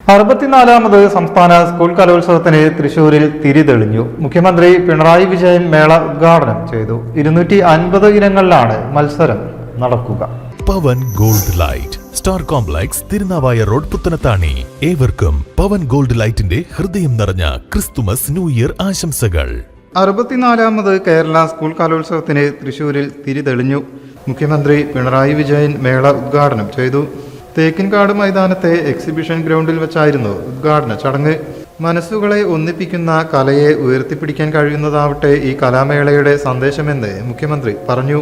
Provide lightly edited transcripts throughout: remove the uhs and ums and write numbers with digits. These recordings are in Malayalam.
64ാമത് സംസ്ഥാന സ്കൂൾ കലോത്സവത്തിന് തൃശൂരിൽ തിരിതെളിഞ്ഞു. മുഖ്യമന്ത്രി പിണറായി വിജയൻ മേള ഉദ്ഘാടനം ചെയ്തു. 250 ഇനങ്ങളിലാണ് മത്സരം നടക്കുക. Pavan gold light star complex Thirunavaya road Puthanathani. ഏവർക്കും പവൻ ഗോൾഡ് ലൈറ്റിന്റെ ഹൃദയം നിറഞ്ഞ ക്രിസ്തുമസ് ന്യൂ ഇയർ ആശംസകൾ. 64ാമത് കേരള സ്കൂൾ കലോത്സവത്തിന് തൃശൂരിൽ തിരിതെളിഞ്ഞു. മുഖ്യമന്ത്രി പിണറായി വിജയൻ മേള ഉദ്ഘാടനം ചെയ്തു. തേക്കിൻകാട് മൈതാനത്തെ എക്സിബിഷൻ ഗ്രൗണ്ടിൽ വെച്ചായിരുന്നു ഉദ്ഘാടന ചടങ്ങ്. മനസ്സുകളെ ഒന്നിപ്പിക്കുന്ന കലയെ ഉയർത്തിപ്പിടിക്കാൻ കഴിയുന്നതാവട്ടെ ഈ കലാമേളയുടെ സന്ദേശമെന്ന് മുഖ്യമന്ത്രി പറഞ്ഞു.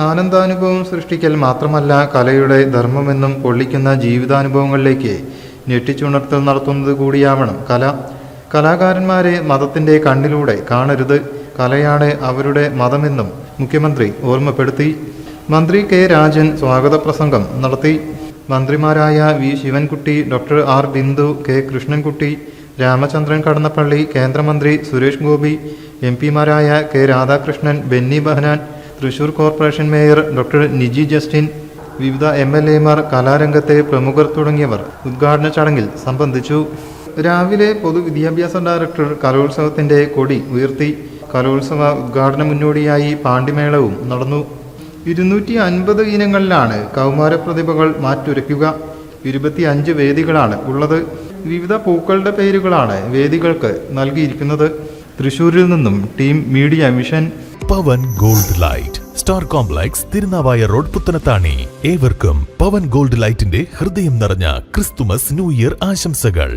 ആനന്ദാനുഭവം സൃഷ്ടിക്കൽ മാത്രമല്ല കലയുടെ ധർമ്മമെന്നും പൊള്ളിക്കുന്ന ജീവിതാനുഭവങ്ങളിലേക്ക് ഞെട്ടിച്ചുണർത്തൽ നടത്തുന്നത് കൂടിയാവണം കല. കലാകാരന്മാരെ മതത്തിൻ്റെ കണ്ണിലൂടെ കാണരുത്, കലയാണ് അവരുടെ മതമെന്നും മുഖ്യമന്ത്രി ഓർമ്മപ്പെടുത്തി. മന്ത്രി കെ രാജൻ സ്വാഗത പ്രസംഗം നടത്തി. മന്ത്രിമാരായ V Sivankutty, doctor R Bindu, K Krishnankutty, Ramachandran Kadannappally, കേന്ദ്രമന്ത്രി സുരേഷ് ഗോപി, എംപിമാരായ K Radhakrishnan, Benny Behanan, Thrissur corporation mayor doctor Niji Justin, വിവിധ MLA മാർ, കലാരംഗത്തെ പ്രമുഖർ തുടങ്ങിയവർ ഉദ്ഘാടന ചടങ്ങിൽ സംബന്ധിച്ചു. രാവിലെ പൊതുവിദ്യാഭ്യാസ ഡയറക്ടർ കലോത്സവത്തിന്റെ കൊടി ഉയർത്തി. കലോത്സവ ഉദ്ഘാടന മുന്നോടിയായി പാണ്ടിമേളവും നടന്നു. 250 ഇനങ്ങളിലാണ് കൗമാര പ്രതിഭകൾ മാറ്റുരയ്ക്കുക. 25 വേദികളാണ് ഉള്ളത്. വിവിധ പൂക്കളുടെ പേരുകളാണ് വേദികൾക്ക് നൽകിയിരിക്കുന്നത്. തൃശൂരിൽ നിന്നും team media vision. Pavan gold light star complex Thirunavaya road Puthanathani. ഏവർക്കും പവൻ ഗോൾഡ് ലൈറ്റിന്റെ ഹൃദയം നിറഞ്ഞ ക്രിസ്തുമസ് ന്യൂ ഇയർ ആശംസകൾ.